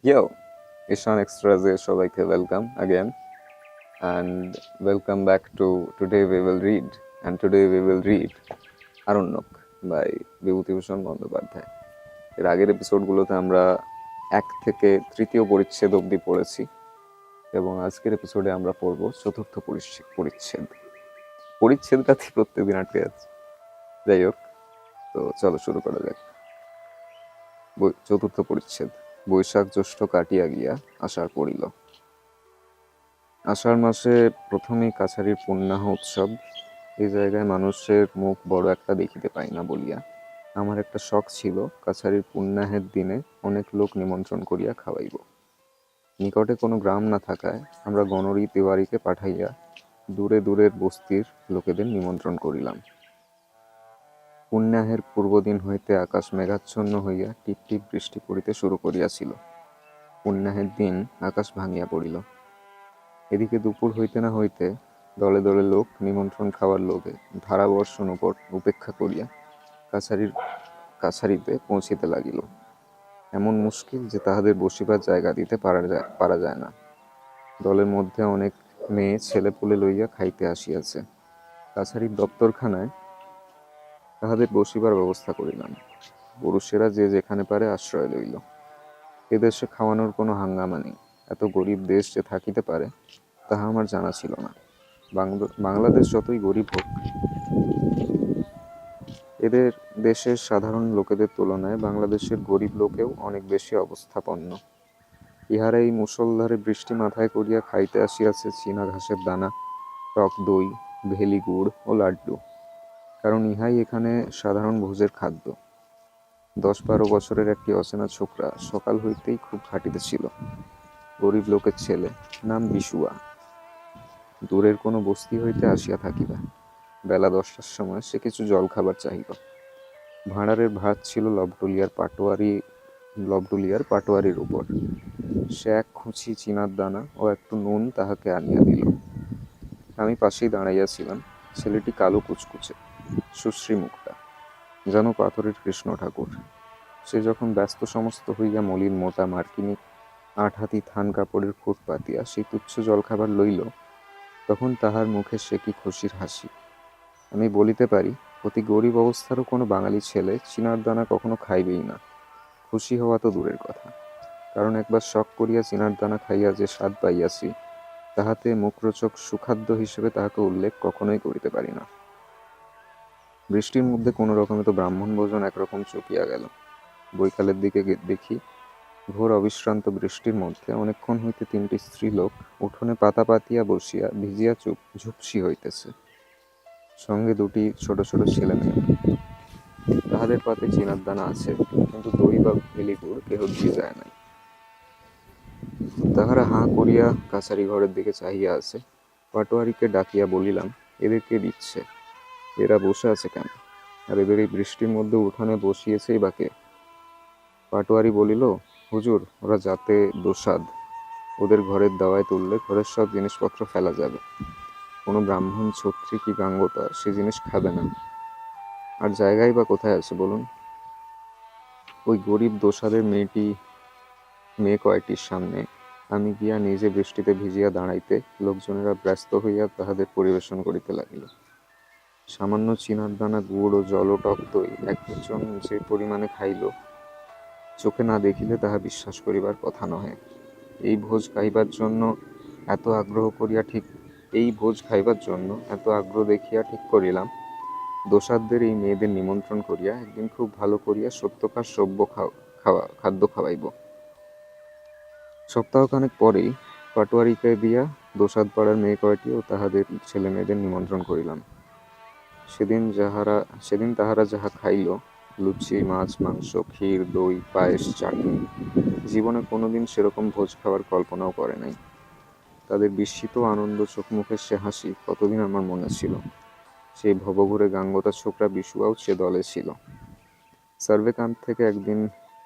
Yo, Ishan Extras সবাইকে welcome again and welcome back to Today We Will Read and today we will read Aranyak by Bibhutibhushan Bandyopadhyay. এর আগের এপিসোডগুলোতে আমরা 1 থেকে 3য় পরিচ্ছেদ অবধি পড়েছি এবং আজকের এপিসোডে আমরা পড়ব 4র্থ পরিচ্ছেদ। পরিচ্ছেদটাতে প্রত্যেকদিন আটকে যাচ্ছে। যাই হোক, তো চলো শুরু করা যাক। 4র্থ পরিচ্ছেদ। বৈশাখ জ্যৈষ্ঠ কাটিয়া গিয়া আষাঢ় পড়িল। আষাঢ় মাসে প্রথমেই কাছারির পুণ্যাহ উৎসব। এই জায়গায় মানুষের মুখ বড় একটা দেখিতে পাই না বলিয়া আমার একটা শখ ছিল, কাছারির পুণ্যাহের দিনে অনেক লোক নিমন্ত্রণ করিয়া খাওয়াইব। নিকটে কোনো গ্রাম না থাকায় আমরা গণরি তিওয়ারিকে পাঠাইয়া দূরে দূরের বস্তির লোকেদের নিমন্ত্রণ করিলাম। পুণ্যাহের পূর্বদিন হইতে আকাশ মেঘাচ্ছন্ন হইয়া টিপ টিপ বৃষ্টি পড়িতে শুরু করিয়াছিল। পুণ্যাহের দিন আকাশ ভাঙিয়া পড়িল। এদিকে দুপুর হইতে না হইতে দলে দলে লোক নিমন্ত্রণ খাওয়ার লোভে ধারাবর্ষণ উপেক্ষা করিয়া কাছারিতে পৌঁছিতে লাগিল। এমন মুশকিল যে তাহাদের বসিবার জায়গা দিতে পারা যায় না। দলের মধ্যে অনেক মেয়ে ছেলেপুলে লইয়া খাইতে আসিয়াছে। কাছারির দপ্তরখানায় তাহাদের বসিবার ব্যবস্থা করিলাম। পুরুষেরা যে যেখানে পারে আশ্রয় লইল। এদেশে খাওয়ানোর কোনো হাঙ্গামা নেই। এত গরিব দেশ যে থাকিতে পারে তাহা আমার জানা ছিল না। বাংলাদেশ যতই গরিব হোক, এদের দেশের সাধারণ লোকেদের তুলনায় বাংলাদেশের গরিব লোকেও অনেক বেশি অবস্থাপন্ন। ইহারা এই মুষলধারে বৃষ্টি মাথায় করিয়া খাইতে আসিয়াছে চীনা ঘাসের দানা, টক দই, ভেলি গুড় ও লাড্ডু, কারণ ইহাই এখানে সাধারণ ভোজের খাদ্য। 10-12 বছরের একটি অচেনা ছোকরা সকাল হইতেই খুব খাটিতেছিল। গরিব লোকের ছেলে, নাম বিশুয়া। দূরের কোনো বস্তি হইতে আসিয়া থাকিবে। বেলা 10টার সময় সে কিছু জলখাবার চাহিল। ভাঁড়ারের ভাত ছিল লবডুলিয়ার পাটোয়ারির উপর। সে এক খুঁচি চিনার দানা ও একটু নুন তাহাকে আনিয়া দিল। আমি পাশেই দাঁড়াইয়াছিলাম। ছেলেটি কালো কুচকুচে, সুশ্রী মুখটা, যেন পাথরের কৃষ্ণ ঠাকুর। সে যখন ব্যস্ত সমস্ত হইয়া মলিন মোটা মার্কিনী 8 হাতি থান কাপড়ের খুঁত পাতিয়া সেই তুচ্ছ জলখাবার লইল, তখন তাহার মুখে সে কি খুশির হাসি! আমি বলিতে পারি, অতি গরিব অবস্থারও কোনো বাঙালি ছেলে চিনার দানা কখনো খাইবেই না। খুশি হওয়া তো দূরের কথা, কারণ একবার শখ করিয়া চিনার দানা খাইয়া যে স্বাদ পাইয়াছি, তাহাতে মুখরোচক সুখাদ্য হিসেবে তাহাকে উল্লেখ কখনোই করিতে পারি না। বৃষ্টির মধ্যে কোনো রকমে তো ব্রাহ্মণ ভোজন একরকম চুকিয়া গেল। বৈকালের দিকে দেখি, ঘোর অবিশ্রান্ত বৃষ্টির মধ্যে অনেকক্ষণ হইতে 3টি স্ত্রীলোক উঠোনে পাতা পাতিয়া বসিয়া ভিজিয়া ঝুপসি হইতেছে, সঙ্গে 2টি ছোট ছোট ছেলে মেয়ে। তাহাদের পাতে চিনার দানা আছে, কিন্তু দই বা ভেলি গুড় কেহ দিয়ে যায় নাই। তাহারা হাঁ করিয়া কাছারি ঘরের দিকে চাহিয়া আছে। পাটোয়ারিকে ডাকিয়া বলিলাম, এদের কে দিচ্ছে? এরা বসে আছে কেন? আর এদের এই বৃষ্টির মধ্যে উঠানে বসিয়েছেই বা কে? পাটোয়ারি বলিল, হুজুর, ওরা যাতে দোসাদ। ওদের ঘরের দাওয়ায় তুললে ঘরের সব জিনিসপত্র ফেলা যাবে। কোনো ব্রাহ্মণ ছত্রী কি গাঙ্গতা সে জিনিস খাবে না। আর জায়গাই বা কোথায় আছে বলুন? ওই গরিব দোসাদের মেয়ে কয়টির সামনে আমি গিয়া নিজে বৃষ্টিতে ভিজিয়া দাঁড়াইতে লোকজনেরা ব্যস্ত হইয়া তাহাদের পরিবেশন করিতে লাগিল। সামান্য চিনার দানা, গুড় ও জল ও টক দই একজন যে পরিমাণে খাইল, চোখে না দেখিলে তাহা বিশ্বাস করিবার কথা নহে। এই ভোজ খাইবার জন্য এত আগ্রহ দেখিয়া ঠিক করিলাম, দোসাদদের এই মেয়েদের নিমন্ত্রণ করিয়া একদিন খুব ভালো করিয়া সত্যকার সভ্য খাদ্য খাওয়াইব। সপ্তাহখানেক পরেই পাটোয়ারিকে দিয়া দোসাদ পাড়ার মেয়ে কয়টি ও তাহাদের ছেলে মেয়েদের নিমন্ত্রণ করিলাম। সেদিন তাহারা যাহা খাইল, লুচি, মাছ, মাংস, ক্ষীর, দই, পায়েস, চাটনি, জীবনে কোনোদিন সেরকম ভোজ খাওয়ার কল্পনাও করে নাই। তাদের বিস্মিত আনন্দ চোখমুখের সে হাসি কতদিন আমার মনে ছিল। সেই ভবঘুরে গাঙ্গতা ছোকরা বিশুয়াও সে দলে ছিল। সার্ভে ক্যাম্প থেকে একদিন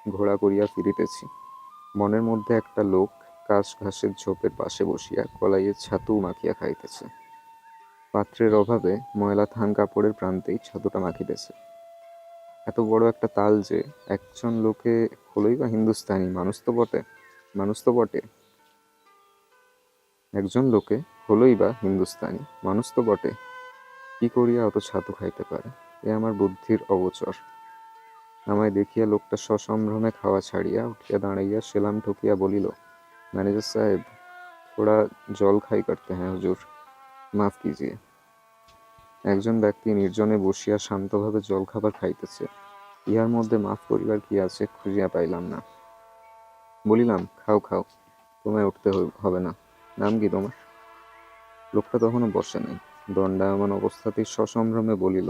ঘোড়া করিয়া ফিরিতেছি। মনের মধ্যে একটা লোক কাশ ঘাসের ঝোপের পাশে বসিয়া কলাইয়ে ছাতু মাখিয়া খাইতেছে। পাত্রের অভাবে ময়লা থান কাপড়ের প্রান্তেই ছাতুটা মাখিতেছে। এত বড় একটা তাল যে একজন লোকে হলোই বা হিন্দুস্তানি মানুষ তো বটে, মানুষ তো বটে। একজন লোকে হলোই বা হিন্দুস্তানি, মানুষ তো বটে। কি করিয়া অত ছাতু খাইতে পারে, এ আমার বুদ্ধির অগোচর। আমায় দেখিয়া লোকটা সসম্ভ্রমে খাওয়া ছাড়িয়া উঠিয়া দাঁড়াইয়া সেলাম ঠকিয়া বলিল, ম্যানেজার সাহেব, थोड़ा জল খাই করতে হ্যাঁ হুজুর, মাফ কিজিয়ে। একজন ব্যক্তি নির্জনে বসিয়া শান্তভাবে জল খাবার খাইতেছে, ইহার মধ্যে মাফ করিবার কি আছে খুঁজিয়া পাইলাম না। বলিলাম, খাও খাও, তোমায় উঠতে হবে না। নাম কি তোমার? লোকটা তখনও বসে নাই, দণ্ডায়মান অবস্থাতেই সসম্ভ্রমে বলিল,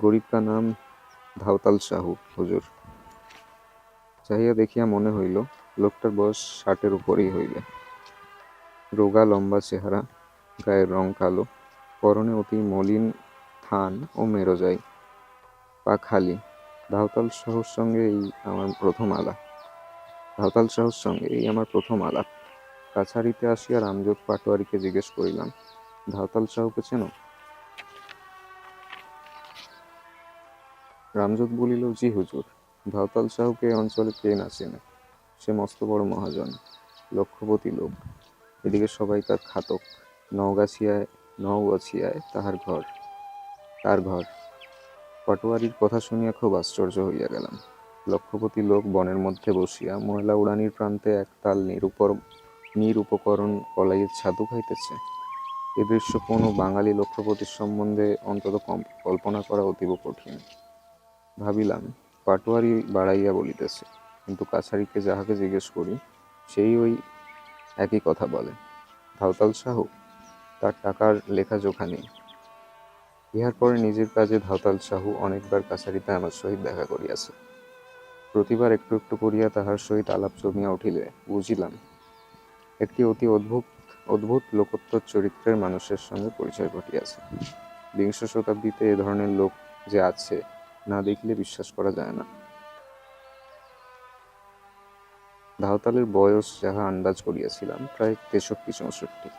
গরিব কা নাম ধাওতাল সাহু হুজুর। চাহিয়া দেখিয়া মনে হইল লোকটার বয়স 60-এর উপরেই হইবে। রোগা লম্বা চেহারা, গায়ের রং কালো, পরনে অতি মলিন থান ও মেরোজাই, পা খালি। ধাওতাল সাহুর সঙ্গে এই আমার প্রথম আলাপ। কাছারিতে আসিয়া রামজোত পাটোয়ারিকে জিজ্ঞেস করিলাম, ধাওতাল সাহুকে চেনো? রামজোত বলিল, জি হুজুর, ধাওতাল সাহুকে এ অঞ্চলে কে না চেনে। সে মস্ত বড় মহাজন, লক্ষপতি লোক। এদিকে সবাই তার খাতক। নওগাছিয়ায় তার ঘর। পাটোয়ারির কথা শুনিয়া খুব আশ্চর্য হইয়া গেলাম। লক্ষপতি লোক বনের মধ্যে বসিয়া ময়লা উড়ানির প্রান্তে একতাল নিরুপকরণ কলাইয়ের ছাতু খাইতেছে। এ দৃশ্য কোনো বাঙালি লক্ষপতির সম্বন্ধে অন্তত কল্পনা করা অতীব কঠিন। ভাবিলাম, পাটোয়ারি বাড়াইয়া বলিতেছে, কিন্তু কাছারিকে যাহাকে জিজ্ঞেস করি সেই ওই একই কথা বলে। ধাওতাল সাহু, তার টাকার লেখাজোখা নেই। ইহার পরে নিজের কাজে ধাওতাল সাহু অনেকবার কাছারিতে আমার সহিত দেখা করিয়াছে। প্রতিবার একটু একটু করিয়া তাহার সহিত আলাপ জমিয়া উঠিলে বুঝিলাম একটি অতি অদ্ভুত লোকোত্তর চরিত্রের মানুষের সঙ্গে পরিচয় ঘটিয়াছে। বিংশ শতাব্দীতে এ ধরনের লোক যে আছে, না দেখলে বিশ্বাস করা যায় না। ধাওতালের বয়স যাহা আন্দাজ করিয়াছিলাম, প্রায় 63-64।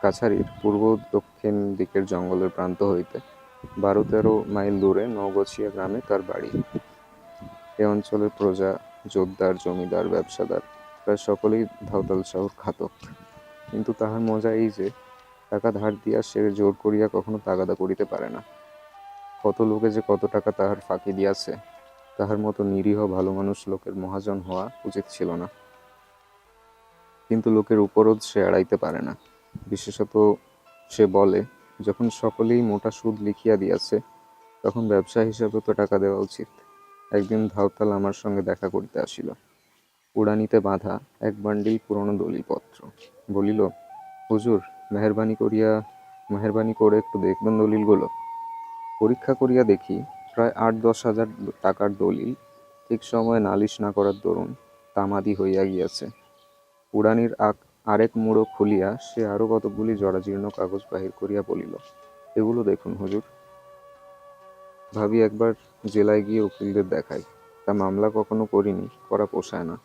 কাছারির পূর্ব দক্ষিণ দিকের জঙ্গলের প্রান্ত হইতে 12-13 মাইল দূরে নওগছিয়া গ্রামে তার বাড়ি। এ অঞ্চলের প্রজা, জোতদার, জমিদার, ব্যবসাদার প্রায় সকলেই ধাওতাল সাহুর খাতক। কিন্তু তাহার মজা এই যে, টাকা ধার দিয়া সে জোর করিয়া কখনো তাগাদা করিতে পারে না। কত লোকে যে কত টাকা তাহার ফাঁকি দিয়াছে, তাহার মতো নিরীহ ভালো মানুষ লোকের মহাজন হওয়া উচিত ছিল না। কিন্তু লোকের উপরোধ সে এড়াইতে পারে না। বিশেষত সে বলে, যখন সকলেই মোটা সুদ লিখিয়া দিয়াছে, তখন ব্যবসা হিসাবে তো টাকা দেওয়া উচিত। একদিন ধাওতাল আমার সঙ্গে দেখা করিতে আসিল। উড়ানিতে বাঁধা এক বান্ডিল পুরনো দলিলপত্র। বলিল, হুজুর, মেহরবানি করে একটু দেখবেন দলিলগুলো। পরীক্ষা করিয়া দেখি, প্রায় 8-10 হাজার টাকার দলিল ঠিক সময়ে নালিশ না করার দরুন তামাদি হইয়া গিয়াছে। উড়ানির আরেক মুড়ো খুলিয়া সে আরো কতকগুলি জরাজীর্ণ কাগজ বাহির করিয়া বলিল, এগুলো দেখুন হুজুর। ভাবি একবার জেলায় গিয়ে উকিলদের দেখাই। তা মামলা কখনো করিনি, করা পোষায় না।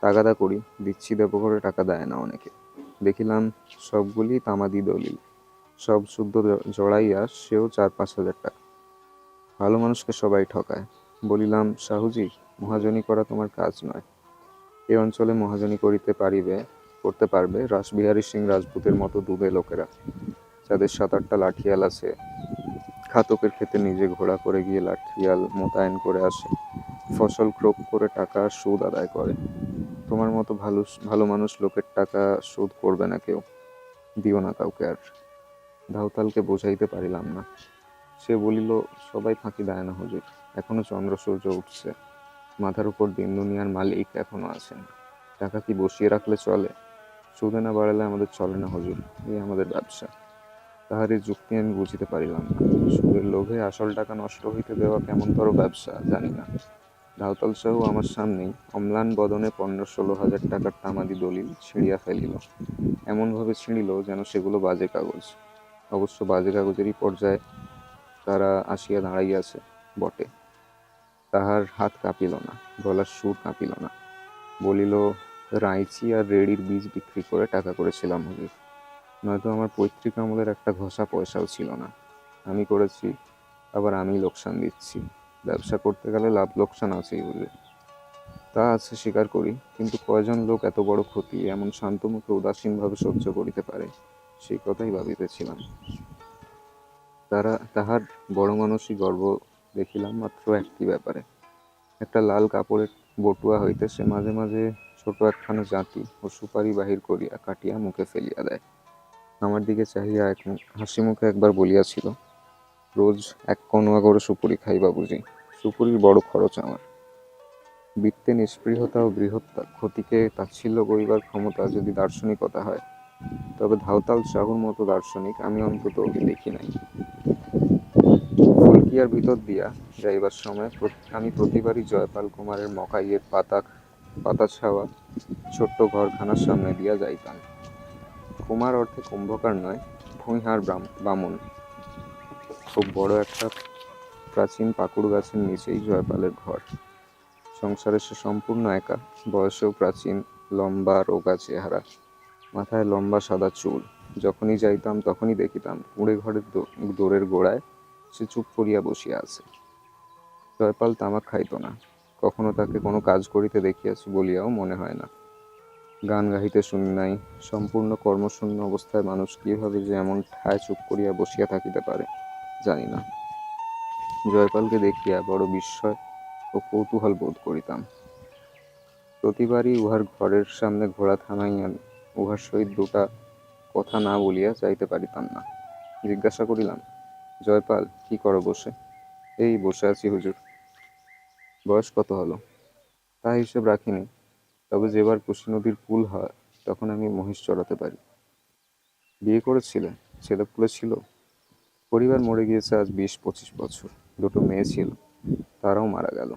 তাগাদা করি, দিচ্ছি দেব করে টাকা দেয় না অনেকে। দেখিলাম সবগুলি তামাদি দলিল, সব শুদ্ধ জড়াইয়া সেও 4-5 হাজার টাকা। ভালো মানুষকে সবাই ঠকায়। বলিলাম, সাহুজি, মহাজনি করা তোমার কাজ নয়। এ অঞ্চলে মহাজনি করতে পারবে রাসবিহারী সিং রাজপুতের মতো দুবে লোকেরা, যাদের 7-8টা লাঠিয়াল আছে। খাতকের ক্ষেতে নিজে ঘোড়া করে গিয়ে লাঠিয়াল মোতায়েন করে আসে, ফসল ক্রোপ করে টাকা সুদ আদায় করে। তোমার মতো ভালো মানুষ লোকের টাকা শোধ করবে না কেউ। দিও না কাউকে আর। ধাওতালকে বোঝাইতে পারিলাম না। সে বলিল, সবাই ফাঁকি দেয় না হুজুর, এখনো চন্দ্র সূর্য উঠছে, মাথার উপর দিন দুনিয়ার মালিক এখনো আছেন। টাকা কি বসিয়ে রাখলে চলে? সুদে না বাড়ালে আমাদের চলে না হুজুর, এই আমাদের ব্যবসা। তাহার এই যুক্তি আমি বুঝিতে পারিলাম না। সুদের লোভে আসল টাকা নষ্ট হইতে দেওয়া কেমনতর ব্যবসা জানি না। ধাওতাল সাহু আমার সামনেই অম্লান বদনে 15-16 হাজার টাকার তামাদি দলিল ছিঁড়িয়া ফেলিল। এমনভাবে ছিঁড়িল যেন সেগুলো বাজে কাগজ। অবশ্য বাজে কাগজেরই পর্যায়ে তারা আসিয়া দাঁড়াইয়াছে বটে। তাহার হাত কাঁপিল না, গলার সুর কাঁপিল না। বলিল, রাঁইচি আর রেড়ির বীজ বিক্রি করে টাকা করেছিলাম হুজুর, নয়তো আমার পৈতৃক আমলের একটা ঘষা পয়সাও ছিল না। আমি করেছি, আবার আমি লোকসান দিচ্ছি। ব্যবসা করতে গেলে লাভ লোকসান আছেই হুজুর। তা আছে স্বীকার করি, কিন্তু কয়জন লোক এত বড় ক্ষতি এমন শান্তমুখে উদাসীনভাবে সহ্য করিতে পারে, সেই কথাই ভাবিতেছিলাম। তাহার বড় মানুষই গর্ব দেখিলাম মাত্র একটি ব্যাপারে। একটা লাল কাপড়ের বটুয়া হইতে সে মাঝে মাঝে ছোট একখানা জাঁতি ও সুপারি বাহির করিয়া কাটিয়া মুখে ফেলিয়া দেয়। আমার দিকে চাহিয়া হাসি মুখে একবার বলিয়াছিল, রোজ 1 কনুয়া করে সুপুরি খাইবা বুঝি? সুপুরির বড় খরচ আমার। বৃত্তে নিষ্পৃহতা ও বৃহৎ ক্ষতিকে তাচ্ছিল্য করিবার ক্ষমতা যদি দার্শনিকতা হয়, তবে ধাওতাল শাহুর মতো দার্শনিক আমি অন্তত দেখি নাই। ফুলকিয়ার ভিতর দিয়া যাইবার সময় আমি প্রতিবারই জয়পাল কুমারের মকাইয়ের পাতা ছাওয়া ছোট্ট ঘরখানার সামনে দিয়া যাইতাম। কুমার অর্থে কুম্ভকার নয়, ভূঁইহার বামুন। খুব বড় একটা প্রাচীন পাকুড় গাছের নিচেই জয়পালের ঘর। সংসারে সে সম্পূর্ণ একা, বয়সেও প্রাচীন, লম্বা রোগা চেহারা, মাথায় লম্বা সাদা চুল। যখনই যাইতাম তখনই দেখিতাম কুঁড়ে ঘরের দোরের গোড়ায় সে চুপ করিয়া বসিয়া আছে। জয়পাল তামাক খাইত না, কখনো তাকে কোনো কাজ করিতে দেখিয়াছি বলিয়াও মনে হয় না। গান গাহিতে শুনি নাই। সম্পূর্ণ কর্মশূন্য অবস্থায় মানুষ কিভাবে যে এমন ঠায় চুপ করিয়া বসিয়া থাকিতে পারে জানি না। জয়পালকে দেখিয়া বড় বিস্ময় ও কৌতূহল বোধ করিতাম। প্রতিবারই উহার ঘরের সামনে ঘোড়া থামাইয়া উহার সহিত 2টা কথা না বলিয়া যাইতে পারিতাম না। জিজ্ঞাসা করিলাম, জয়পাল, কি করো বসে? এই বসে আছি হুজুর। বয়স কত হলো? তা হিসেব রাখিনি, তবে যেবার কুশি নদীর কুল হয় তখন আমি মহিষ চড়াতে পারি। বিয়ে করেছিলে? ছেলেপুলে ছিল? পরিবার মরে গিয়েছে আজ 20-25 বছর। 2টো মেয়ে ছিল, তারাও মারা গেল,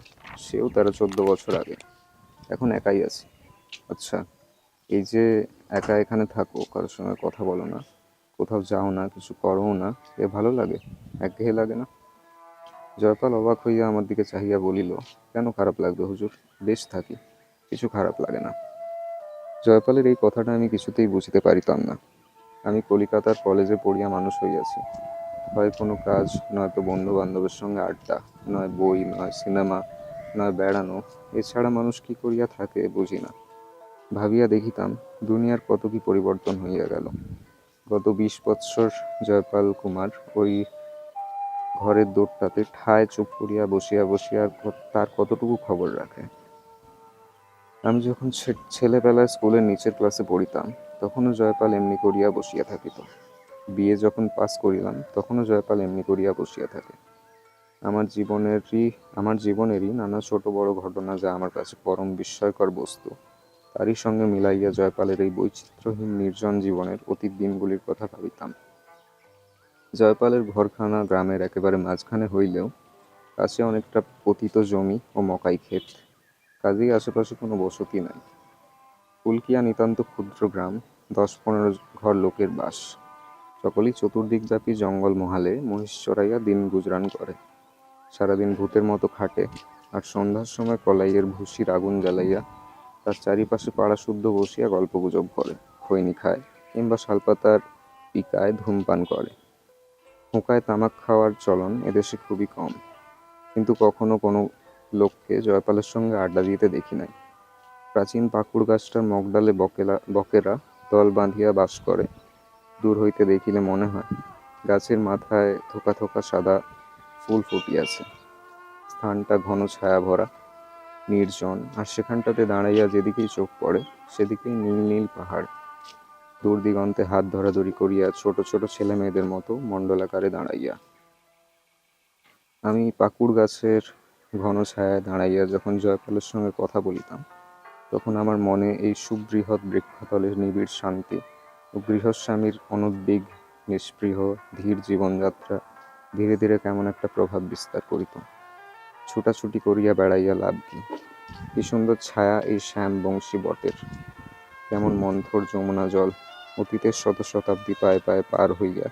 সেও 13-14 বছর আগে। এখন একাই আছি। আচ্ছা, এই যে একা এখানে থাকো, কারোর সঙ্গে কথা বলো না, কোথাও যাও না, কিছু করো না, এ ভালো লাগে? একঘেয়ে লাগে না? জয়পাল অবাক হইয়া আমার দিকে চাহিয়া বলিল, কেন খারাপ লাগবে হুজুর? বেশ থাকি, কিছু খারাপ লাগে না। জয়পালের এই কথাটা আমি কিছুতেই বুঝিতে পারিতাম না। আমি কলিকাতার কলেজে পড়িয়া মানুষ হইয়াছি। হয় কোনো কাজ, নয়তো বন্ধু বান্ধবের সঙ্গে আড্ডা, নয় বই, নয় সিনেমা, নয় বেড়ানো, এছাড়া মানুষ কি করিয়া থাকে বুঝি না। ভাবিয়া দেখিতাম দুনিয়ার কত কি পরিবর্তন হইয়া গেল। গত 20 বৎসর জয়পাল কুমার ওই ঘরের দোরটাতে ঠায় চুপ করিয়া বসিয়া বসিয়া তার কতটুকু খবর রাখে। আমি যখন ছেলেবেলায় স্কুলের নিচের ক্লাসে পড়িতাম, তখনও জয়পাল এমনি করিয়া বসিয়া থাকিত। বিয়ে যখন পাস করিলাম, তখনও জয়পাল এমনি করিয়া বসিয়া থাকে। আমার জীবনেরই নানা ছোট বড় ঘটনা, যা আমার কাছে পরম বিস্ময়কর বস্তু, তারই সঙ্গে মিলাইয়া জয়পালের এই বৈচিত্র্যহীন নির্জন জীবনের অতীত দিনগুলির কথা ভাবিতাম। জয়পালের ঘরখানা গ্রামের একেবারে মাঝখানে হইলেও কাছে অনেকটা পতিত জমি ও মকাই ক্ষেত, কাজেই আশেপাশে কোনো বসতি নাই। ফুলকিয়া নিতান্ত ক্ষুদ্র গ্রাম, 10-15 ঘর লোকের বাস। সকলেই চতুর্দিকব্যাপী জঙ্গল মহালে মহিষ চড়াইয়া দিন গুজরান করে। সারাদিন ভূতের মতো খাটে, আর সন্ধ্যার সময় কলাইয়ের ভুসির আগুন জ্বালাইয়া তার চারিপাশে পাড়া শুদ্ধ বসিয়া গল্পগুজব করে, খৈনি খায়, কিংবা শালপাতার পিকায় ধূমপান করে। হুঁকায় তামাক খাওয়ার চলন এদেশে খুবই কম, কিন্তু কখনো কোনো লোককে জয়পালের সঙ্গে আড্ডা দিতে দেখি নাই। প্রাচীন পাকুড় গাছটার মগডালে বকেরা দল বাঁধিয়া বাস করে। দূর হইতে দেখিলে মনে হয় গাছের মাথায় থোকা থোকা সাদা ফুল ফুটিয়াছে। স্থানটা ঘন ছায়া ভরা, নির্জন, আর সেখানটাতে দাঁড়াইয়া যেদিকেই চোখ পড়ে সেদিকেই নীল নীল পাহাড়। দূর দিগন্তে হাত ধরাধরি করিয়া ছোট ছোট ছেলে মেয়েদের মতো মণ্ডলাকারে দাঁড়াইয়া। আমি পাকুড় গাছের ঘন ছায়ায় দাঁড়াইয়া যখন জয়পালের সঙ্গে কথা বলিতাম, তখন আমার মনে এই সুবৃহৎ বৃক্ষতলের নিবিড় শান্তি ও গৃহস্বামীর অনুদ্বিগ নিষ্পৃহ ধীর জীবনযাত্রা ধীরে ধীরে কেমন একটা প্রভাব বিস্তার করিত। ছুটাছুটি করিয়া বেড়াইয়া লাভ কি সুন্দর ছায়া এই শ্যাম বংশী বটের! কেমন মন্থর যমুনা জল, অতীতের শতাব্দী পায়ে পায়ে পার হইয়া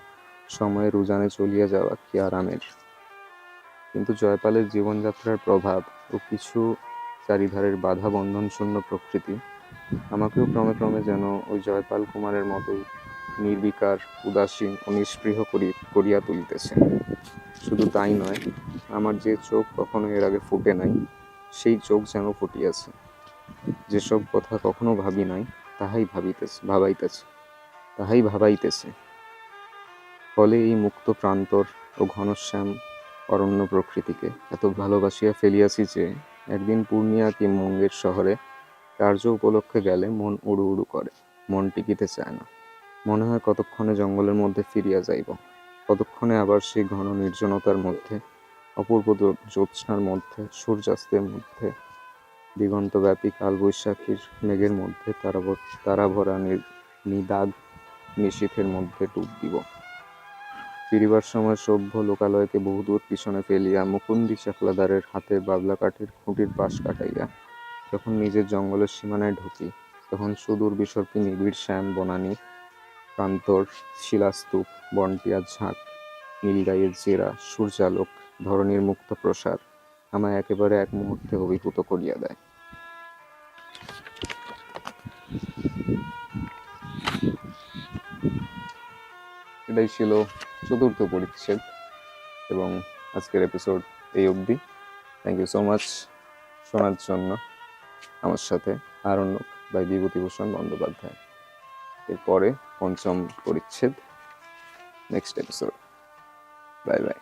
সময়ের উজানে চলিয়া যাওয়া কি আরামের! কিন্তু জয়পালের জীবনযাত্রার প্রভাব ও কিছু চারিধারের বাধা বন্ধন শূন্য প্রকৃতি আমাকেও ক্রমে ক্রমে যেন ওই জয়পাল কুমারের মতোই নির্বিকার, উদাসীন ও নিষ্পৃহ করিয়া তুলিতেছে। শুধু তাই নয়, আমার যে চোখ কখনো এর আগে ফুটে নাই, সেই চোখ যেন ফুটিয়াছে। যেসব কথা কখনো ভাবি নাই তাহাই ভাবাইতেছে। ফলে এই মুক্ত প্রান্তর ও ঘনশ্যাম অরণ্য প্রকৃতিকে এত ভালোবাসিয়া ফেলিয়াছি যে একদিন পূর্ণিয়া কি মঙ্গের শহরে কার্য উপলক্ষে গেলে মন উড়ু উড়ু করে, মন টিকিতে চায় না। মনে হয় কতক্ষণে জঙ্গলের মধ্যে ফিরিয়া যাইব, কতক্ষণে আবার সেই ঘন নির্জনতার মধ্যে, অপূর্ব জ্যোৎস্নার মধ্যে, সূর্যাস্তের মধ্যে, দিগন্তব্যাপী কালবৈশাখীর মেঘের মধ্যে তারাভরা নিদাগ নিশীথের মধ্যে ডুব দিব। ফিরিবার সময় সভ্য লোকালয়কে বহুদূর পিছনে ফেলিয়া মুকুন্দি চাকলাদারের হাতের বাবলা কাঠের খুঁটির পাশ কাটাইয়া যখন নিজের জঙ্গলের সীমানায় ঢুকি, তখন সুদূর বিসর্পী নিবিড় শ্যাম বনানী, প্রান্তর শিলাস্তূপ, বনটিয়ার ঝাঁক, নীলগাইয়ের জেরা, সূর্যালোক, ধরণীর মুক্ত প্রসার আমায় একেবারে এক মুহূর্তে অভিভূত করিয়া দেয়। এটাই ছিল 4th পরিচ্ছেদ এবং আজকের এপিসোড এই অবধি। থ্যাংক ইউ সো মাচ শোনার জন্য আমার সাথে আরণ্যক বাই বিভূতিভূষণ বন্দ্যোপাধ্যায়। এরপরে 5ম পরিচ্ছেদ, নেক্সট এপিসোড। Bye bye.